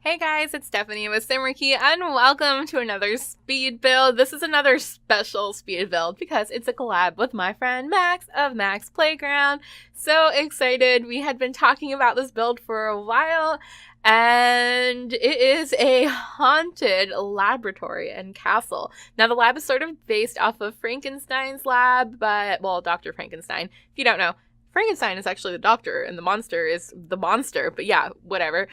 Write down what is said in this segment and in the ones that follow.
Hey guys, it's Stephanie with Simarchy, and welcome to another speed build. This is another special speed build because it's a collab with my friend Max of MaksPlayground. So excited. We had been talking about this build for a while, and it is a haunted laboratory and castle. Now, the lab is sort of based off of Frankenstein's lab, but, well, Dr. Frankenstein. If you don't know, Frankenstein is actually the doctor and the monster is the monster, but yeah, whatever.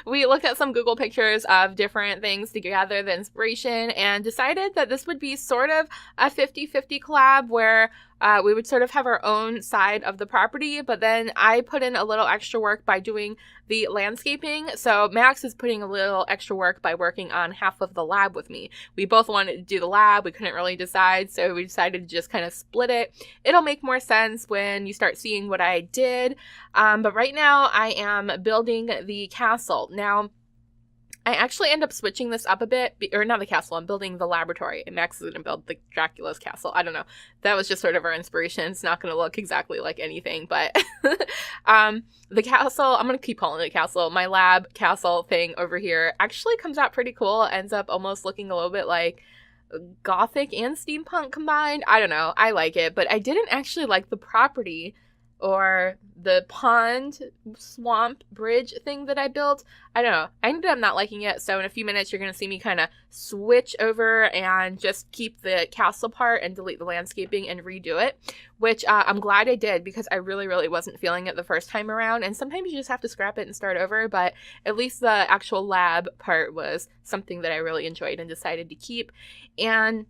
We looked at some Google pictures of different things to gather the inspiration and decided that this would be sort of a 50-50 collab where we would sort of have our own side of the property, but then I put in a little extra work by doing the landscaping. So Max is putting a little extra work by working on half of the lab with me. We both wanted to do the lab. We couldn't really decide, so we decided to just kind of split it. It'll make more sense when you start seeing what I did. But right now I am building the castle. Now, I actually end up switching this up a bit, or not the castle, I'm building the laboratory, and Max is going to build the Dracula's castle. I don't know. That was just sort of our inspiration. It's not going to look exactly like anything, but the castle, I'm going to keep calling it a castle. My lab castle thing over here actually comes out pretty cool. Ends up almost looking a little bit like Gothic and steampunk combined. I don't know. I like it, but I didn't actually like the property or the pond swamp bridge thing that I built. I don't know. I ended up not liking it. So in a few minutes, you're going to see me kind of switch over and just keep the castle part and delete the landscaping and redo it, which I'm glad I did because I really, really wasn't feeling it the first time around. And sometimes you just have to scrap it and start over. But at least the actual lab part was something that I really enjoyed and decided to keep. And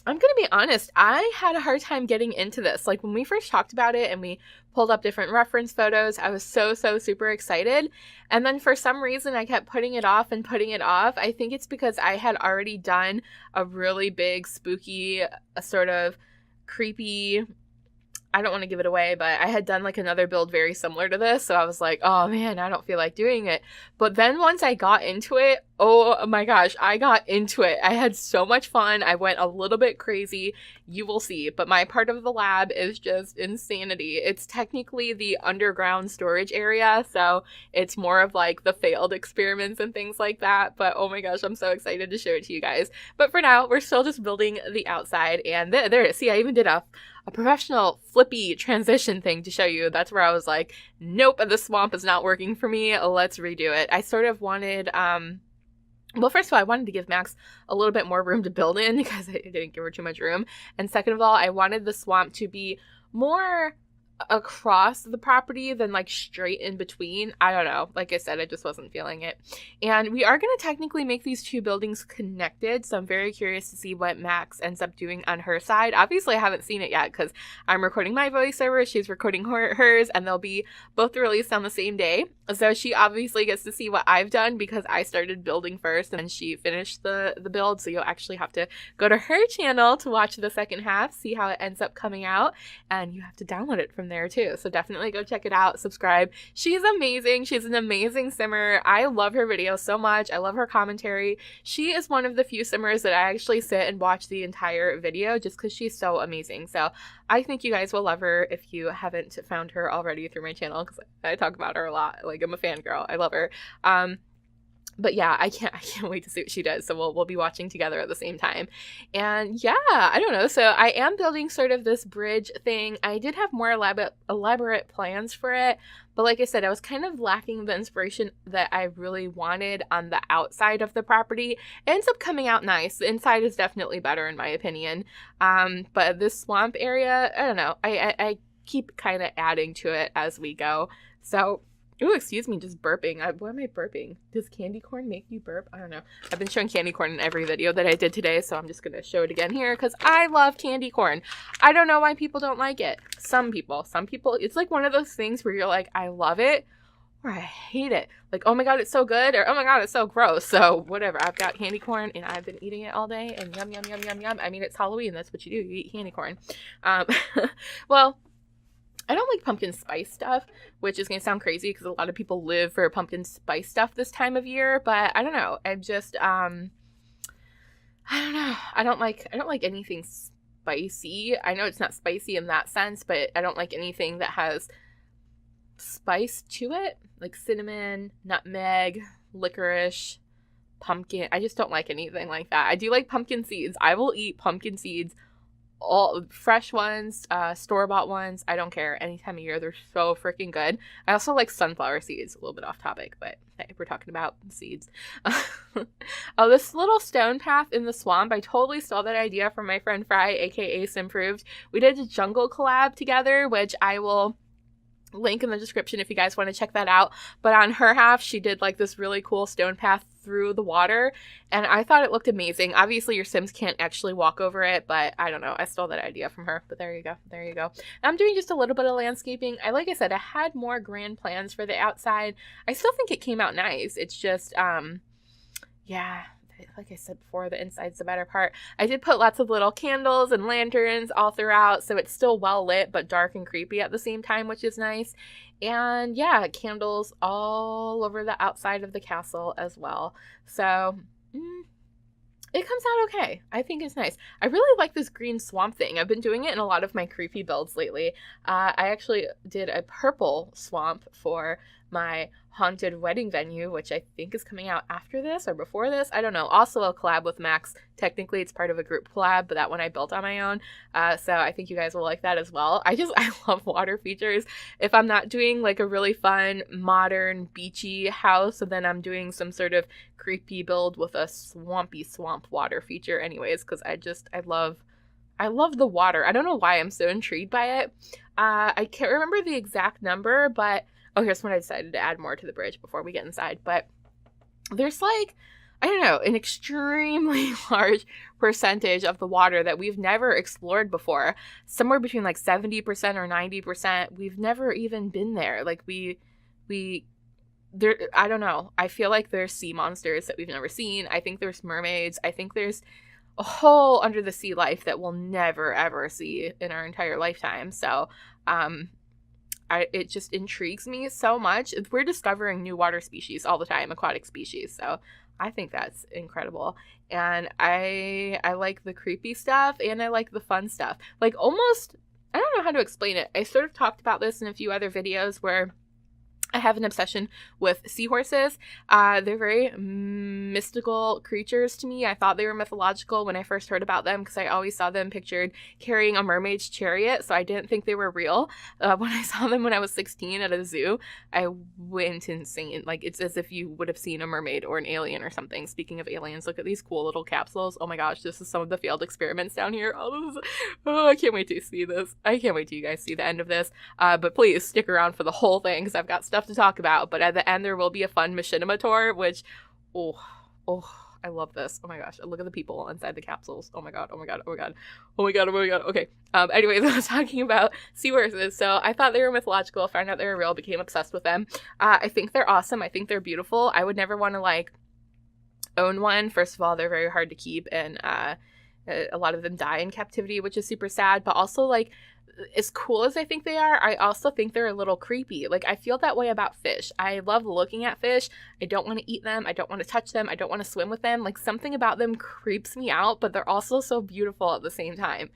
I'm going to be honest, I had a hard time getting into this. Like when we first talked about it and we pulled up different reference photos, I was so super excited. And then for some reason, I kept putting it off and putting it off. I think it's because I had already done a really big, spooky, sort of creepy, I don't want to give it away, but I had done like another build very similar to this. So I was like, oh man, I don't feel like doing it. But then once I got into it, oh my gosh, I got into it. I had so much fun. I went a little bit crazy. You will see. But my part of the lab is just insanity. It's technically the underground storage area. So it's more of like the failed experiments and things like that. But oh my gosh, I'm so excited to show it to you guys. But for now, we're still just building the outside. And there it is. See, I even did a professional flippy transition thing to show you. That's where I was like, nope, the swamp is not working for me. Let's redo it. I sort of wanted, well, first of all, I wanted to give Max a little bit more room to build in because I didn't give her too much room. And second of all, I wanted the swamp to be more across the property than like straight in between. I don't know. Like I said, I just wasn't feeling it. And we are going to technically make these two buildings connected. So I'm very curious to see what Max ends up doing on her side. Obviously, I haven't seen it yet because I'm recording my voiceover. She's recording hers, and they'll be both released on the same day. So she obviously gets to see what I've done because I started building first and she finished the build. So you'll actually have to go to her channel to watch the second half, see how it ends up coming out. And you have to download it from there too. So definitely go check it out, subscribe. She's amazing. She's an amazing simmer. I love her videos so much. I love her commentary. She is one of the few simmers that I actually sit and watch the entire video just because she's so amazing. So I think you guys will love her if you haven't found her already through my channel because I talk about her a lot. Like, I'm a fangirl. I love her. But yeah, I can't wait to see what she does. So we'll be watching together at the same time. And yeah, I don't know. So I am building sort of this bridge thing. I did have more elaborate plans for it. But like I said, I was kind of lacking the inspiration that I really wanted on the outside of the property. It ends up coming out nice. The inside is definitely better in my opinion. But this swamp area, I don't know. I keep kind of adding to it as we go. So ooh, excuse me, just burping. Why am I burping? Does candy corn make you burp? I don't know. I've been showing candy corn in every video that I did today, so I'm just going to show it again here because I love candy corn. I don't know why people don't like it. Some people, it's like one of those things where you're like, I love it or I hate it. Like, oh my god, it's so good, or oh my god, it's so gross. So whatever. I've got candy corn and I've been eating it all day and yum, yum, yum, yum, yum. I mean, it's Halloween. That's what you do. You eat candy corn. Well, I don't like pumpkin spice stuff, which is going to sound crazy because a lot of people live for pumpkin spice stuff this time of year, but I don't know. I'm just, I don't know. I don't like anything spicy. I know it's not spicy in that sense, but I don't like anything that has spice to it, like cinnamon, nutmeg, licorice, pumpkin. I just don't like anything like that. I do like pumpkin seeds. I will eat pumpkin seeds, all fresh ones, store-bought ones. I don't care. Any time of year, they're so freaking good. I also like sunflower seeds. A little bit off topic, but hey, we're talking about seeds. Oh, this little stone path in the swamp, I totally stole that idea from my friend Fry, aka Simproved. We did a jungle collab together, which I will link in the description if you guys want to check that out. But on her half, she did like this really cool stone path through the water, and I thought it looked amazing. Obviously your Sims can't actually walk over it, but I don't know, I stole that idea from her. But there you go, there you go. I'm doing just a little bit of landscaping. Like I said, I had more grand plans for the outside. I still think it came out nice. It's just yeah, like I said before, the inside's the better part. I did put lots of little candles and lanterns all throughout, so it's still well lit but dark and creepy at the same time, which is nice. And yeah, candles all over the outside of the castle as well. So it comes out okay. I think it's nice. I really like this green swamp thing. I've been doing it in a lot of my creepy builds lately. I actually did a purple swamp for my haunted wedding venue, which I think is coming out after this or before this. I don't know. Also a collab with Max. Technically, it's part of a group collab, but that one I built on my own. So I think you guys will like that as well. I love water features. If I'm not doing like a really fun, modern, beachy house, then I'm doing some sort of creepy build with a swampy swamp water feature anyways, because I love the water. I don't know why I'm so intrigued by it. I can't remember the exact number, but oh, here's when I decided to add more to the bridge before we get inside. But there's like, I don't know, an extremely large percentage of the water that we've never explored before. Somewhere between like 70% or 90%. We've never even been there. Like there, I don't know. I feel like there's sea monsters that we've never seen. I think there's mermaids. I think there's a whole under the sea life that we'll never ever see in our entire lifetime. So, it just intrigues me so much. We're discovering new water species all the time, aquatic species. So I think that's incredible. And I like the creepy stuff and I like the fun stuff. Like almost, I don't know how to explain it. I sort of talked about this in a few other videos where I have an obsession with seahorses. They're very mystical creatures to me. I thought they were mythological when I first heard about them because I always saw them pictured carrying a mermaid's chariot, so I didn't think they were real. When I saw them when I was 16 at a zoo, I went insane. Like, it's as if you would have seen a mermaid or an alien or something. Speaking of aliens, look at these cool little capsules. Oh my gosh, this is some of the failed experiments down here. Oh, I can't wait to see this. I can't wait till you guys see the end of this. But please stick around for the whole thing because I've got stuff to talk about. But at the end there will be a fun machinima tour, which I love this. Oh my gosh, look at the people inside the capsules. Oh my god. Okay, anyways, I was talking about seahorses. So I thought they were mythological, found out they were real, became obsessed with them. I think they're awesome. I think they're beautiful. I would never want to like own one. First of all, they're very hard to keep, and a lot of them die in captivity, which is super sad. But also, like, as cool as I think they are, I also think they're a little creepy. Like, I feel that way about fish. I love looking at fish. I don't want to eat them. I don't want to touch them. I don't want to swim with them. Like, something about them creeps me out, but they're also so beautiful at the same time.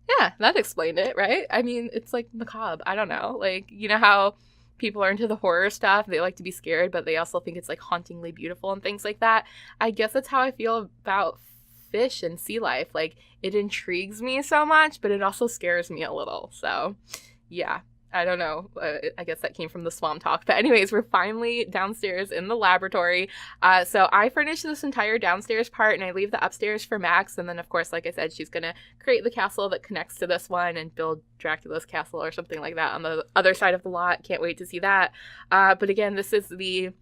Yeah, that explained it, right? I mean, it's like macabre. I don't know. Like, you know how people are into the horror stuff? They like to be scared, but they also think it's like hauntingly beautiful and things like that. I guess that's how I feel about fish and sea life. Like, it intrigues me so much, but it also scares me a little. So yeah, I don't know. I guess that came from the swamp talk. But anyways, we're finally downstairs in the laboratory. So I furnished this entire downstairs part and I leave the upstairs for Max. And then, of course, like I said, she's going to create the castle that connects to this one and build Dracula's castle or something like that on the other side of the lot. Can't wait to see that. But again, this is the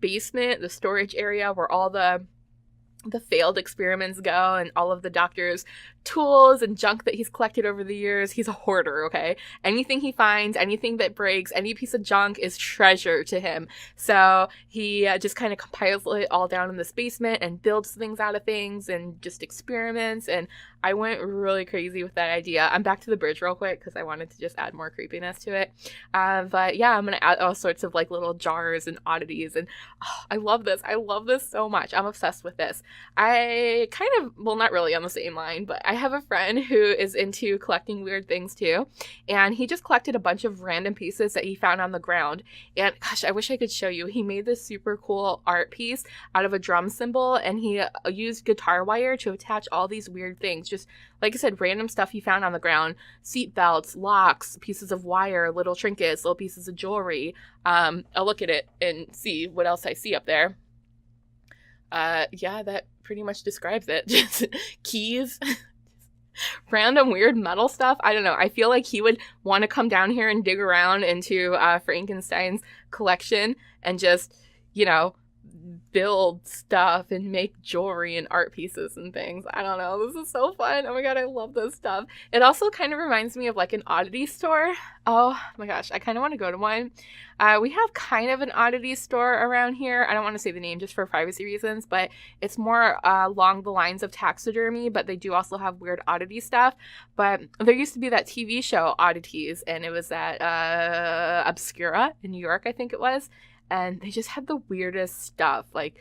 basement, the storage area where all the failed experiments go and all of the doctor's tools and junk that he's collected over the years. He's a hoarder, okay? Anything he finds, anything that breaks, any piece of junk is treasure to him. So he just kind of compiles it all down in this basement and builds things out of things and just experiments. And I went really crazy with that idea. I'm back to the bridge real quick because I wanted to just add more creepiness to it. But yeah, I'm going to add all sorts of like little jars and oddities. And I love this. I love this so much. I'm obsessed with this. I kind of, well, not really on the same line, but I have a friend who is into collecting weird things too. And he just collected a bunch of random pieces that he found on the ground. And gosh, I wish I could show you. He made this super cool art piece out of a drum cymbal, and he used guitar wire to attach all these weird things. Just, like I said, random stuff he found on the ground. Seat belts, locks, pieces of wire, little trinkets, little pieces of jewelry. I'll look at it and see what else I see up there. Yeah, that pretty much describes it. Just keys. Random weird metal stuff. I don't know. I feel like he would want to come down here and dig around into Frankenstein's collection and just, you know, build stuff and make jewelry and art pieces and things. I don't know. This is so fun. Oh my god, I love this stuff. It also kind of reminds me of like an oddity store. Oh my gosh, I kind of want to go to one. We have kind of an oddity store around here. I don't want to say the name just for privacy reasons, but it's more along the lines of taxidermy, but they do also have weird oddity stuff. But there used to be that TV show, Oddities, and it was at Obscura in New York, I think it was. And they just had the weirdest stuff, like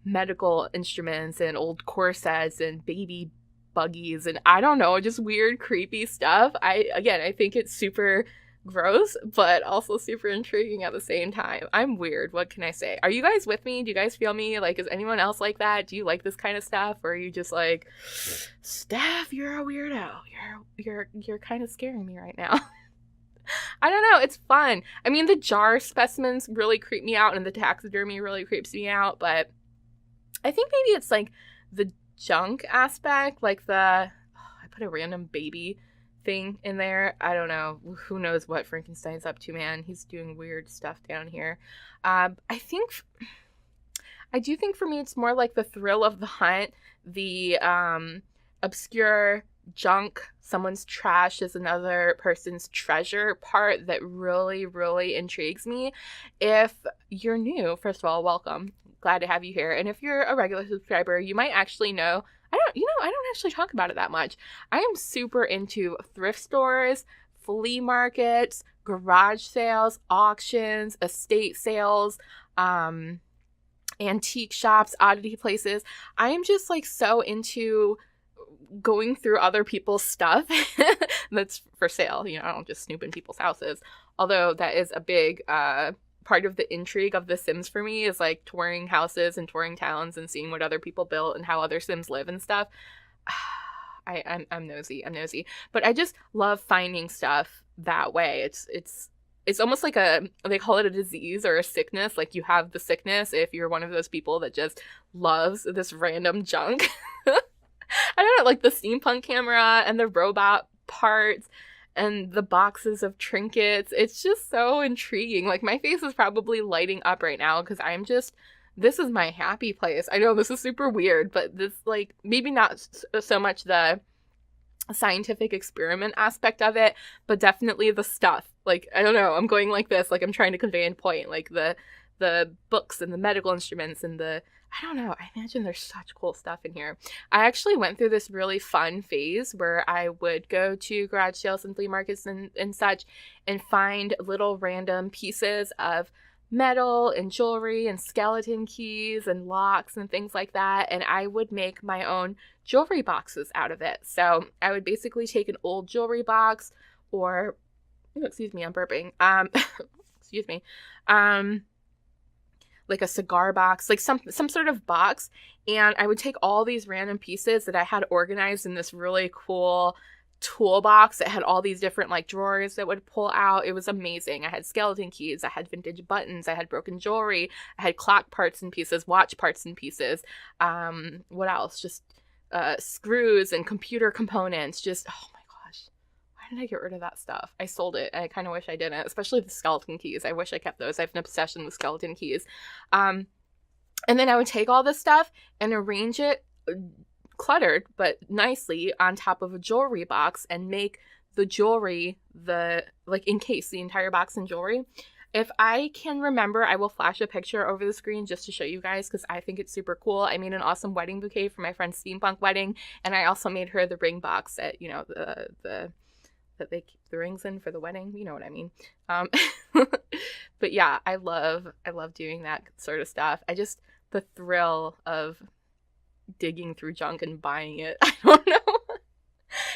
medical instruments and old corsets and baby buggies and I don't know, just weird, creepy stuff. I think it's super gross, but also super intriguing at the same time. I'm weird. What can I say? Are you guys with me? Do you guys feel me? Like, is anyone else like that? Do you like this kind of stuff? Or are you just like, Steph, you're a weirdo. You're kind of scaring me right now. I don't know. It's fun. I mean, the jar specimens really creep me out and the taxidermy really creeps me out, but I think maybe it's like the junk aspect, like I put a random baby thing in there. I don't know. Who knows what Frankenstein's up to, man. He's doing weird stuff down here. I do think for me it's more like the thrill of the hunt, the obscure junk, someone's trash is another person's treasure part that really, really intrigues me. If you're new, first of all, welcome. Glad to have you here. And if you're a regular subscriber, you might actually know, I don't actually talk about it that much. I am super into thrift stores, flea markets, garage sales, auctions, estate sales, antique shops, oddity places. I am just like so into going through other people's stuff that's for sale. You know, I don't just snoop in people's houses. Although that is a big part of the intrigue of The Sims for me, is like touring houses and touring towns and seeing what other people built and how other Sims live and stuff. I'm nosy. But I just love finding stuff that way. It's almost like they call it a disease or a sickness. Like you have the sickness if you're one of those people that just loves this random junk. I don't know, like the steampunk camera and the robot parts and the boxes of trinkets. It's just so intriguing. Like my face is probably lighting up right now because this is my happy place. I know this is super weird, but this, like, maybe not so much the scientific experiment aspect of it, but definitely the stuff. Like, I don't know, I'm going like this, like I'm trying to convey a point, like the books and the medical instruments and I don't know. I imagine there's such cool stuff in here. I actually went through this really fun phase where I would go to garage sales and flea markets and such and find little random pieces of metal and jewelry and skeleton keys and locks and things like that. And I would make my own jewelry boxes out of it. So I would basically take an old jewelry box or, excuse me, I'm burping. Excuse me. Like a cigar box, like some sort of box. And I would take all these random pieces that I had organized in this really cool toolbox that had all these different like drawers that would pull out. It was amazing. I had skeleton keys, I had vintage buttons, I had broken jewelry, I had clock parts and pieces, watch parts and pieces. What else? Just screws and computer components. Just, oh my gosh, why did I get rid of that stuff? I sold it. I kind of wish I didn't, especially the skeleton keys. I wish I kept those. I have an obsession with skeleton keys. And then I would take all this stuff and arrange it cluttered but nicely on top of a jewelry box and make the jewelry encase the entire box in jewelry If I can remember, I will flash a picture over the screen just to show you guys because I think it's super cool. I made an awesome wedding bouquet for my friend's steampunk wedding, and I also made her the ring box that, you know, that they keep the rings in for the wedding. You know what I mean. But yeah, I love doing that sort of stuff. The thrill of digging through junk and buying it. I don't know.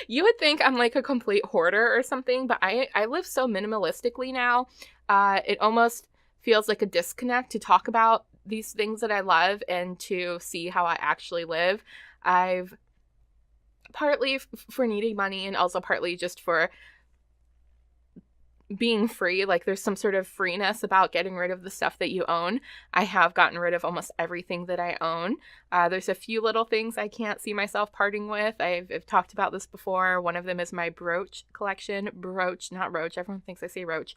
You would think I'm like a complete hoarder or something, but I live so minimalistically now. It almost feels like a disconnect to talk about these things that I love and to see how I actually live. I've partly for needing money and also partly just for being free. Like there's some sort of freeness about getting rid of the stuff that you own. I have gotten rid of almost everything that I own. There's a few little things I can't see myself parting with. I've talked about this before. One of them is my brooch collection. Brooch, not roach. Everyone thinks I say roach.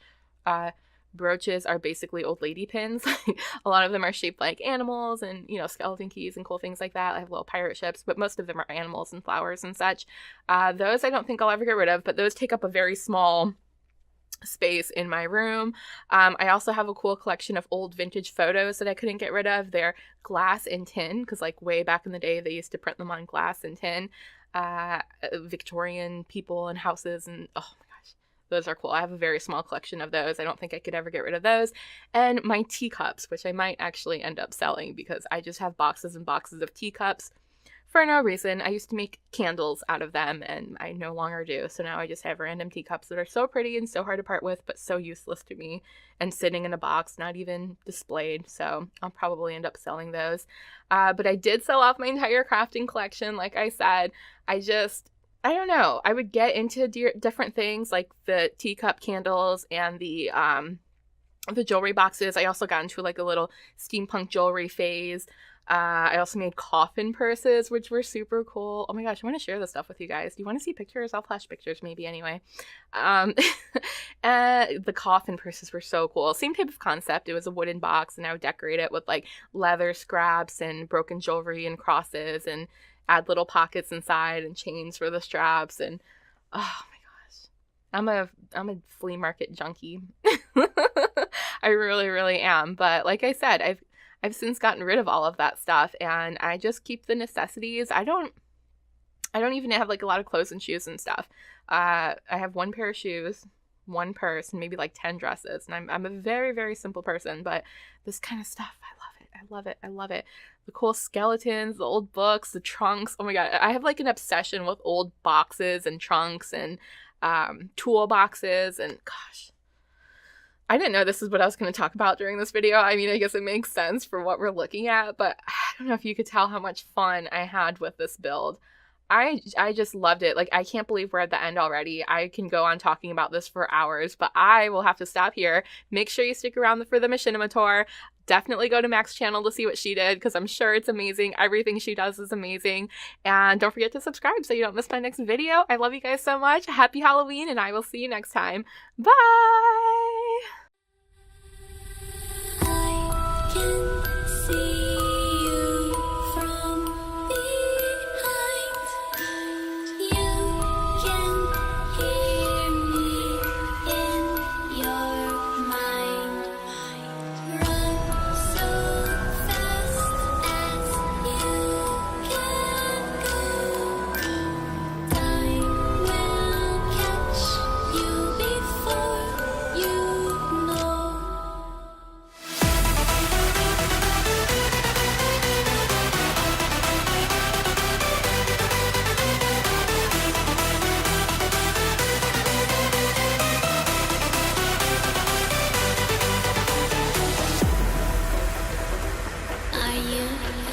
Brooches are basically old lady pins. A lot of them are shaped like animals and, you know, skeleton keys and cool things like that. I have little pirate ships, but most of them are animals and flowers and such. Those I don't think I'll ever get rid of, but those take up a very small space in my room. I also have a cool collection of old vintage photos that I couldn't get rid of. They're glass and tin because like way back in the day they used to print them on glass and tin. Victorian people and houses, and oh my gosh, those are cool. I have a very small collection of those. I don't think I could ever get rid of those. And my teacups, which I might actually end up selling because I just have boxes and boxes of teacups for no reason. I used to make candles out of them and I no longer do. So now I just have random teacups that are so pretty and so hard to part with, but so useless to me and sitting in a box, not even displayed. So I'll probably end up selling those. But I did sell off my entire crafting collection. Like I said, I don't know. I would get into different things like the teacup candles and the jewelry boxes. I also got into like a little steampunk jewelry phase. I also made coffin purses, which were super cool. Oh my gosh, I want to share this stuff with you guys. Do you want to see pictures? I'll flash pictures maybe anyway. The coffin purses were so cool. Same type of concept. It was a wooden box and I would decorate it with like leather scraps and broken jewelry and crosses and add little pockets inside and chains for the straps. And oh my gosh, I'm a flea market junkie. I really, really am. But like I said, I've since gotten rid of all of that stuff and I just keep the necessities. I don't even have like a lot of clothes and shoes and stuff. I have one pair of shoes, one purse, and maybe like 10 dresses. And I'm a very, very simple person, but this kind of stuff, I love it. I love it. I love it. The cool skeletons, the old books, the trunks. Oh my God. I have like an obsession with old boxes and trunks and tool boxes, and gosh, I didn't know this is what I was going to talk about during this video. I mean, I guess it makes sense for what we're looking at, but I don't know if you could tell how much fun I had with this build. I just loved it. Like, I can't believe we're at the end already. I can go on talking about this for hours, but I will have to stop here. Make sure you stick around for the machinima tour. Definitely go to Mak's channel to see what she did because I'm sure it's amazing. Everything she does is amazing. And don't forget to subscribe so you don't miss my next video. I love you guys so much. Happy Halloween, and I will see you next time. Bye!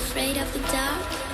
Afraid of the dark?